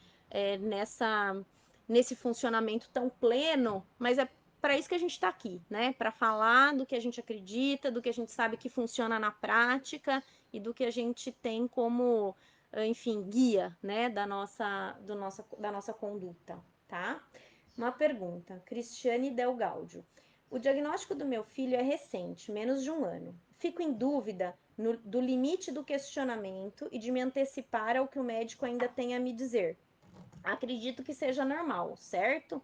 nesse funcionamento tão pleno, mas é para isso que a gente está aqui, né? Para falar do que a gente acredita, do que a gente sabe que funciona na prática e do que a gente tem como enfim, guia, né, da nossa conduta, tá? Uma pergunta, Cristiane Del Gaudio. O diagnóstico do meu filho é recente, menos de um ano. Fico em dúvida do limite do questionamento e de me antecipar ao que o médico ainda tem a me dizer. Acredito que seja normal, certo?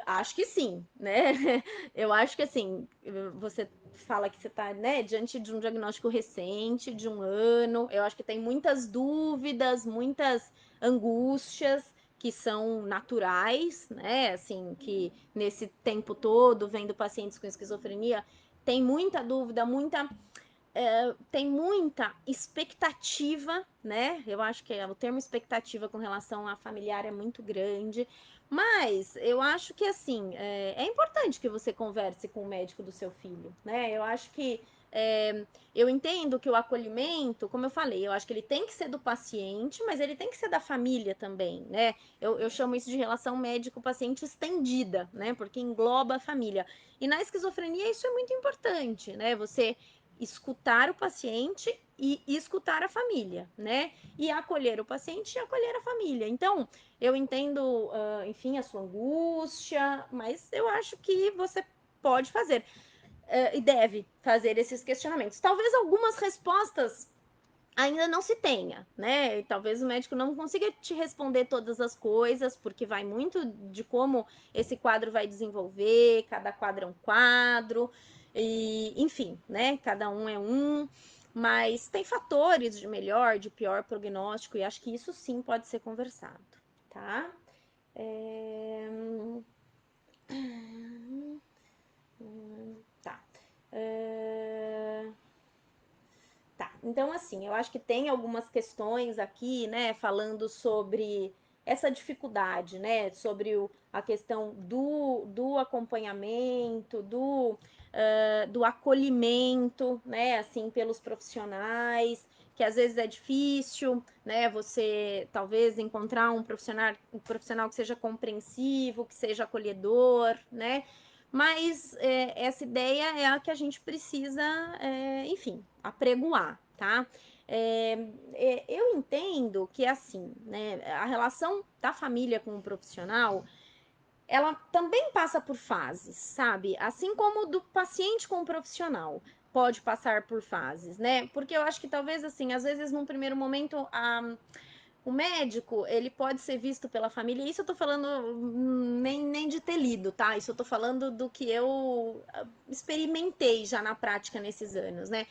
Acho que sim, né? Eu acho que assim, você fala que você está, né, diante de um diagnóstico recente, de um ano. Eu acho que tem muitas dúvidas, muitas angústias que são naturais, né? Assim, que nesse tempo todo, vendo pacientes com esquizofrenia, tem muita dúvida, tem muita expectativa, né? Eu acho que o termo expectativa com relação a familiar é muito grande, mas eu acho que assim é importante que você converse com o médico do seu filho, né? Eu acho que eu entendo que o acolhimento, como eu falei, eu acho que ele tem que ser do paciente, mas ele tem que ser da família também, né? Eu chamo isso de relação médico-paciente estendida, né? Porque engloba a família. E na esquizofrenia isso é muito importante, né? Você escutar o paciente e escutar a família, né? E acolher o paciente e acolher a família. Então, eu entendo, enfim, a sua angústia, mas eu acho que você pode fazer e deve fazer esses questionamentos. Talvez algumas respostas ainda não se tenha, né? E talvez o médico não consiga te responder todas as coisas, porque vai muito de como esse quadro vai desenvolver, cada quadro é um quadro, e enfim, né? Cada um é um, mas tem fatores de melhor, de pior prognóstico, e acho que isso sim pode ser conversado, tá? É... Tá. É... Tá, então assim, eu acho que tem algumas questões aqui, né, falando sobre essa dificuldade, né, sobre a questão do acompanhamento, do acolhimento, né, assim, pelos profissionais, que às vezes é difícil, né, você talvez encontrar um profissional que seja compreensivo, que seja acolhedor, né, mas essa ideia é a que a gente precisa, enfim, apregoar, tá? Eu entendo que, assim, né, a relação da família com o profissional, ela também passa por fases, sabe? Assim como do paciente com o profissional pode passar por fases, né? Porque eu acho que talvez, assim, às vezes num primeiro momento o médico, ele pode ser visto pela família, isso eu tô falando nem de ter lido, tá? Isso eu tô falando do que eu experimentei já na prática nesses anos, né?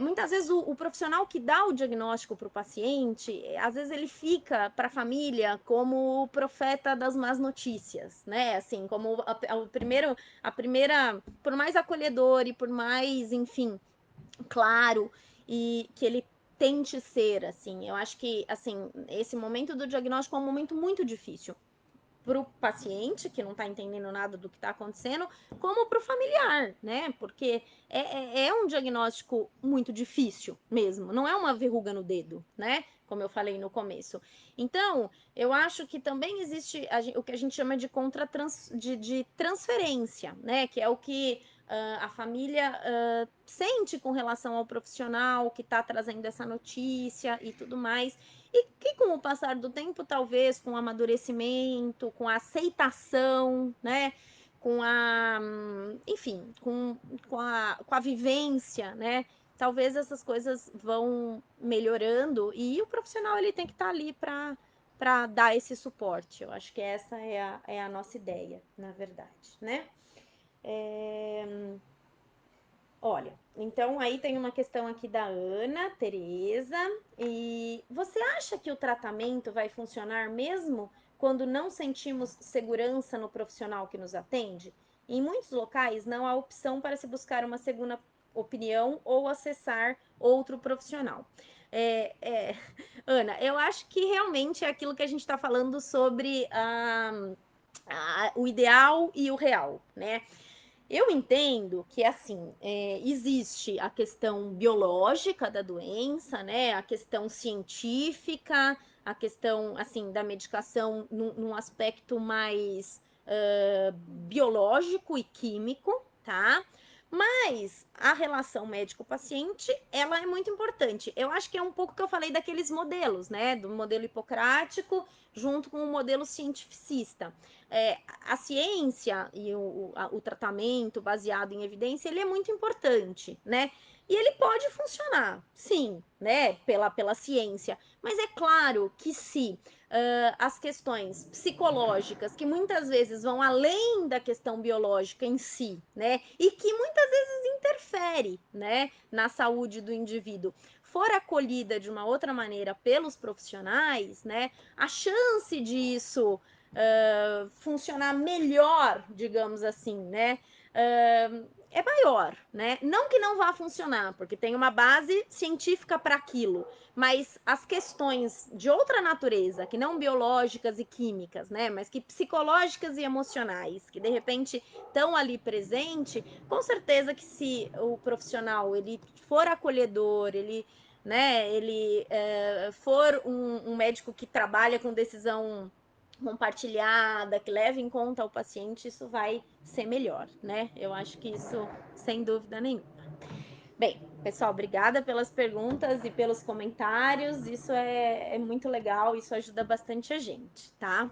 Muitas vezes o profissional que dá o diagnóstico para o paciente, às vezes ele fica para a família como o profeta das más notícias, né? Assim, como a primeira, por mais acolhedor e por mais, enfim, claro e que ele tente ser, assim. Eu acho que, assim, esse momento do diagnóstico é um momento muito difícil para o paciente, que não está entendendo nada do que está acontecendo, como para o familiar, né? Porque é um diagnóstico muito difícil mesmo, não é uma verruga no dedo, né? Como eu falei no começo. Então, eu acho que também existe o que a gente chama de de transferência, né? Que é o que a família sente com relação ao profissional que está trazendo essa notícia e tudo mais. E que com o passar do tempo, talvez com o amadurecimento, com a aceitação, né? Com a, enfim, com a vivência, né? Talvez essas coisas vão melhorando e o profissional ele tem que estar ali para dar esse suporte. Eu acho que essa é a nossa ideia, na verdade, né? Olha, então aí tem uma questão aqui da Ana Tereza. E você acha que o tratamento vai funcionar mesmo quando não sentimos segurança no profissional que nos atende? Em muitos locais não há opção para se buscar uma segunda opinião ou acessar outro profissional. Ana, eu acho que realmente é aquilo que a gente está falando sobre o ideal e o real, né? Eu entendo que, assim, existe a questão biológica da doença, né? A questão científica, a questão, assim, da medicação num aspecto mais biológico e químico, tá? Mas a relação médico-paciente, ela é muito importante. Eu acho que é um pouco que eu falei daqueles modelos, né? Do modelo hipocrático junto com o modelo cientificista. A ciência e o tratamento baseado em evidência, ele é muito importante, né? E ele pode funcionar, sim, né? Pela ciência. Mas é claro que se as questões psicológicas, que muitas vezes vão além da questão biológica em si, né? E que muitas vezes interfere, né, na saúde do indivíduo, for acolhida de uma outra maneira pelos profissionais, né? A chance disso funcionar melhor, digamos assim, né? É maior, né? Não que não vá funcionar, porque tem uma base científica para aquilo, mas as questões de outra natureza, que não biológicas e químicas, né, mas que psicológicas e emocionais, que de repente estão ali presente, com certeza que se o profissional ele for acolhedor, ele for um médico que trabalha com decisão compartilhada, que leve em conta o paciente, isso vai ser melhor, né? Eu acho que isso sem dúvida nenhuma. Bem, pessoal, obrigada pelas perguntas e pelos comentários. Isso é muito legal, isso ajuda bastante a gente, tá?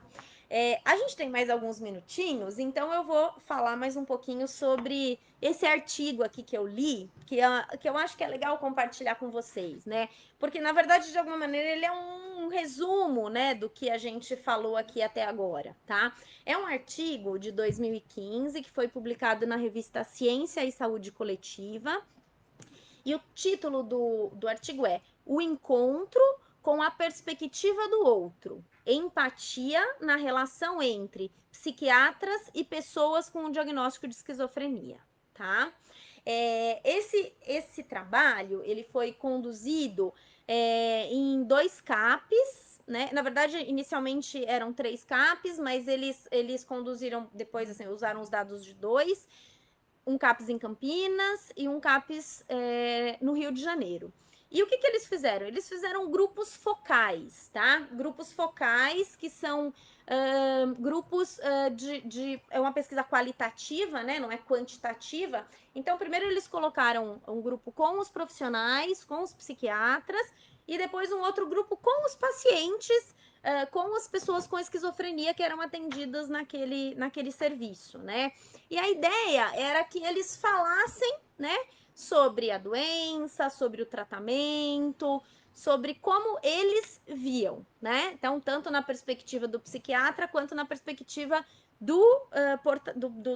A gente tem mais alguns minutinhos, então eu vou falar mais um pouquinho sobre esse artigo aqui que eu li, que eu acho que é legal compartilhar com vocês, né? Porque, na verdade, de alguma maneira, ele é um resumo, né, do que a gente falou aqui até agora, tá? É um artigo de 2015 que foi publicado na revista Ciência e Saúde Coletiva. E o título do artigo é O Encontro com a Perspectiva do Outro. Empatia na relação entre psiquiatras e pessoas com o diagnóstico de esquizofrenia, tá? Esse trabalho, ele foi conduzido em 2 CAPs, né? Na verdade, inicialmente eram 3 CAPs, mas eles conduziram, depois, assim, usaram os dados de 2, um CAPES em Campinas e um CAPES no Rio de Janeiro. E o que eles fizeram? Eles fizeram grupos focais, tá? Grupos focais que são grupos é uma pesquisa qualitativa, né? Não é quantitativa. Então, primeiro eles colocaram um grupo com os profissionais, com os psiquiatras, e depois um outro grupo com os pacientes, com as pessoas com esquizofrenia que eram atendidas naquele serviço, né? E a ideia era que eles falassem, né, sobre a doença, sobre o tratamento, sobre como eles viam, né? Então, tanto na perspectiva do psiquiatra quanto na perspectiva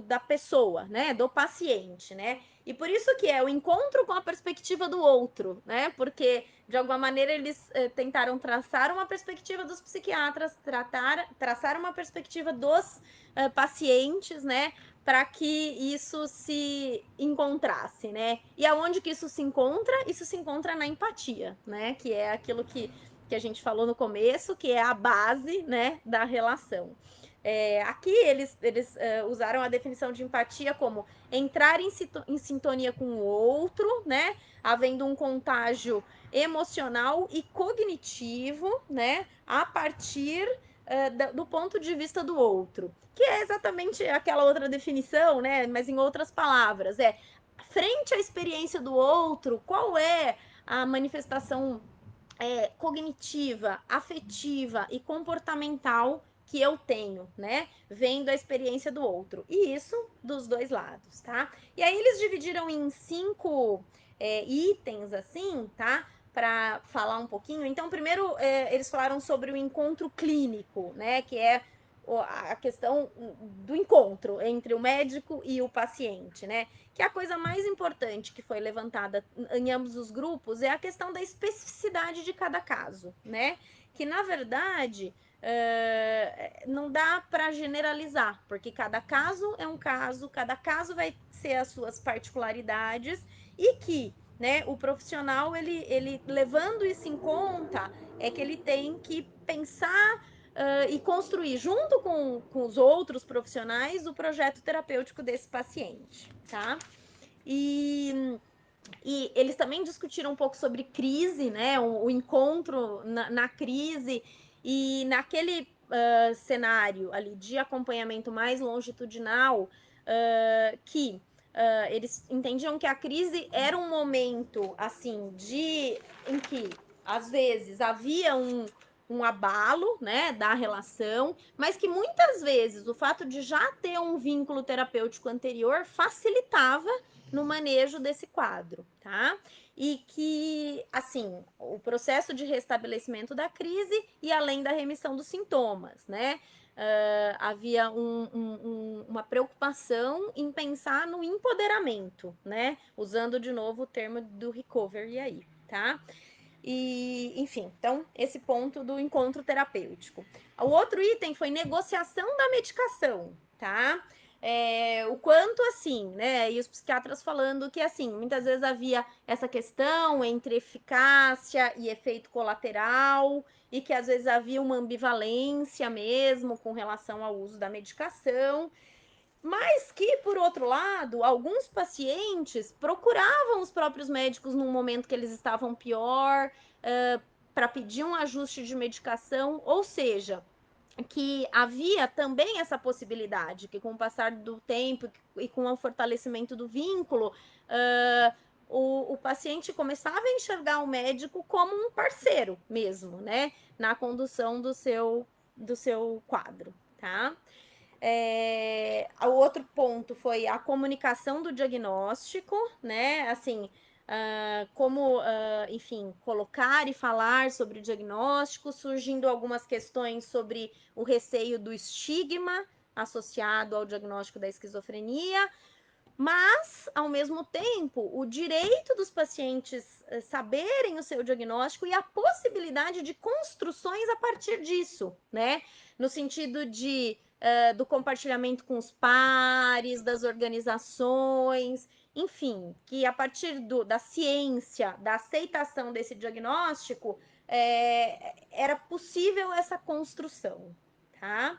da pessoa, né? Do paciente, né? E por isso que é o encontro com a perspectiva do outro, né? Porque, de alguma maneira, eles tentaram traçar uma perspectiva dos psiquiatras, traçar uma perspectiva dos pacientes, né? Para que isso se encontrasse, né? E aonde que isso se encontra? Isso se encontra na empatia, né? Que é aquilo que a gente falou no começo, que é a base, né, da relação. Aqui eles usaram a definição de empatia como entrar em sintonia com o outro, né? Havendo um contágio emocional e cognitivo, né? A partir do ponto de vista do outro, que é exatamente aquela outra definição, né? Mas em outras palavras, frente à experiência do outro, qual é a manifestação cognitiva, afetiva e comportamental que eu tenho, né? Vendo a experiência do outro. E isso dos dois lados, tá? E aí eles dividiram em 5 itens, assim, tá? Para falar um pouquinho. Então, primeiro, eles falaram sobre o encontro clínico, né? Que é a questão do encontro entre o médico e o paciente, né? Que a coisa mais importante que foi levantada em ambos os grupos é a questão da especificidade de cada caso, né? Que na verdade não dá para generalizar, porque cada caso é um caso, cada caso vai ser as suas particularidades e que, né, o profissional ele levando isso em conta é que ele tem que pensar e construir junto com os outros profissionais o projeto terapêutico desse paciente, tá? E eles também discutiram um pouco sobre crise, né? O encontro na crise e naquele cenário ali de acompanhamento mais longitudinal, que eles entendiam que a crise era um momento, assim, em que, às vezes, havia um abalo, né, da relação, mas que muitas vezes o fato de já ter um vínculo terapêutico anterior facilitava no manejo desse quadro, tá? E que, assim, o processo de restabelecimento da crise e além da remissão dos sintomas, né? Havia uma preocupação em pensar no empoderamento, né? Usando de novo o termo do recovery aí, tá? E, enfim, então, esse ponto do encontro terapêutico. O outro item foi negociação da medicação, tá? O quanto assim, né? E os psiquiatras falando que, assim, muitas vezes havia essa questão entre eficácia e efeito colateral, e que às vezes havia uma ambivalência mesmo com relação ao uso da medicação. Mas que, por outro lado, alguns pacientes procuravam os próprios médicos num momento que eles estavam pior, para pedir um ajuste de medicação, ou seja, que havia também essa possibilidade, que com o passar do tempo e com o fortalecimento do vínculo, o paciente começava a enxergar o médico como um parceiro mesmo, né, na condução do seu quadro, tá? O outro ponto foi a comunicação do diagnóstico, né? Assim, como, enfim, colocar e falar sobre o diagnóstico, surgindo algumas questões sobre o receio do estigma associado ao diagnóstico da esquizofrenia, mas, ao mesmo tempo, o direito dos pacientes saberem o seu diagnóstico e a possibilidade de construções a partir disso, né? No sentido do compartilhamento com os pares, das organizações, enfim, que a partir da ciência, da aceitação desse diagnóstico, era possível essa construção, tá?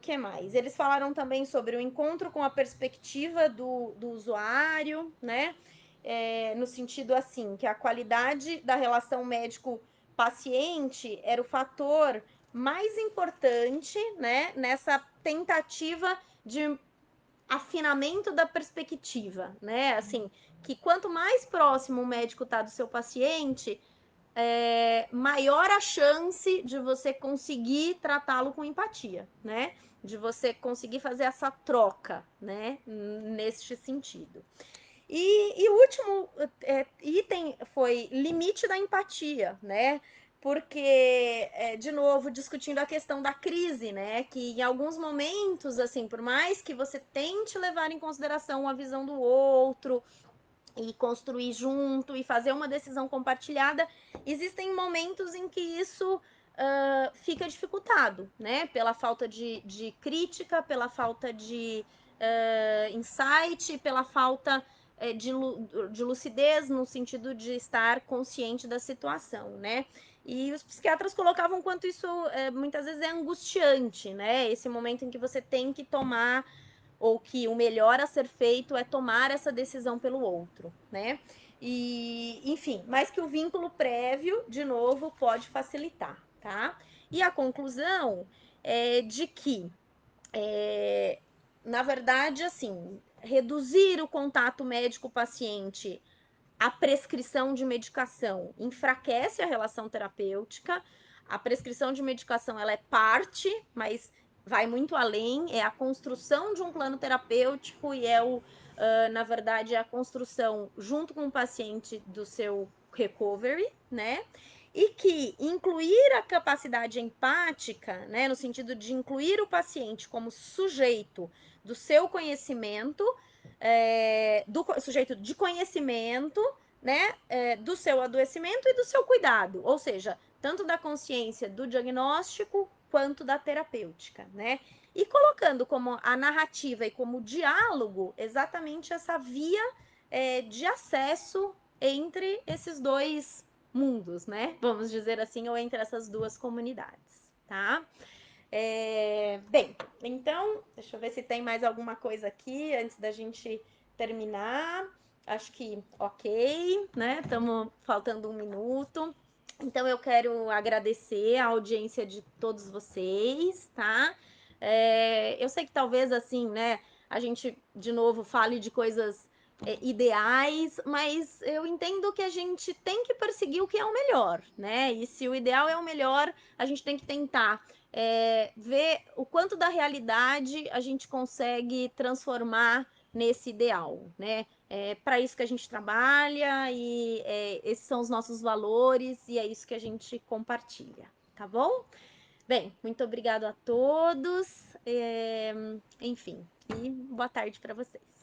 Que mais? Eles falaram também sobre o encontro com a perspectiva do usuário, né? No sentido assim, que a qualidade da relação médico-paciente era o fator mais importante, né? Nessa tentativa de afinamento da perspectiva, né? Assim, que quanto mais próximo o médico está do seu paciente, maior a chance de você conseguir tratá-lo com empatia, né? De você conseguir fazer essa troca, né? Neste sentido. E o último item foi limite da empatia, né? Porque, de novo, discutindo a questão da crise, né? Que em alguns momentos, assim, por mais que você tente levar em consideração a visão do outro, e construir junto e fazer uma decisão compartilhada, existem momentos em que isso fica dificultado, né? Pela falta de crítica, pela falta de insight, pela falta de lucidez no sentido de estar consciente da situação, né? E os psiquiatras colocavam quanto isso muitas vezes é angustiante, né? Esse momento em que você tem que tomar ou que o melhor a ser feito é tomar essa decisão pelo outro, né? E, enfim, mas que o vínculo prévio, de novo, pode facilitar, tá? E a conclusão é de que, na verdade, assim, reduzir o contato médico-paciente à prescrição de medicação enfraquece a relação terapêutica. A prescrição de medicação ela é parte, mas vai muito além, é a construção de um plano terapêutico e na verdade, a construção junto com o paciente do seu recovery, né? E que incluir a capacidade empática, né, no sentido de incluir o paciente como sujeito do seu conhecimento, do sujeito de conhecimento, né, do seu adoecimento e do seu cuidado, ou seja, tanto da consciência do diagnóstico quanto da terapêutica, né? E colocando como a narrativa e como diálogo exatamente essa via de acesso entre esses dois mundos, né? Vamos dizer assim, ou entre essas duas comunidades, tá? Bem, então, deixa eu ver se tem mais alguma coisa aqui antes da gente terminar. Acho que ok, né? Estamos faltando um minuto. Então, eu quero agradecer a audiência de todos vocês, tá? Eu sei que talvez, assim, né? a gente, de novo, fale de coisas ideais, mas eu entendo que a gente tem que perseguir o que é o melhor, né? E se o ideal é o melhor, a gente tem que tentar ver o quanto da realidade a gente consegue transformar nesse ideal, né? É para isso que a gente trabalha e esses são os nossos valores e é isso que a gente compartilha, tá bom? Bem, muito obrigado a todos, enfim, e boa tarde para vocês.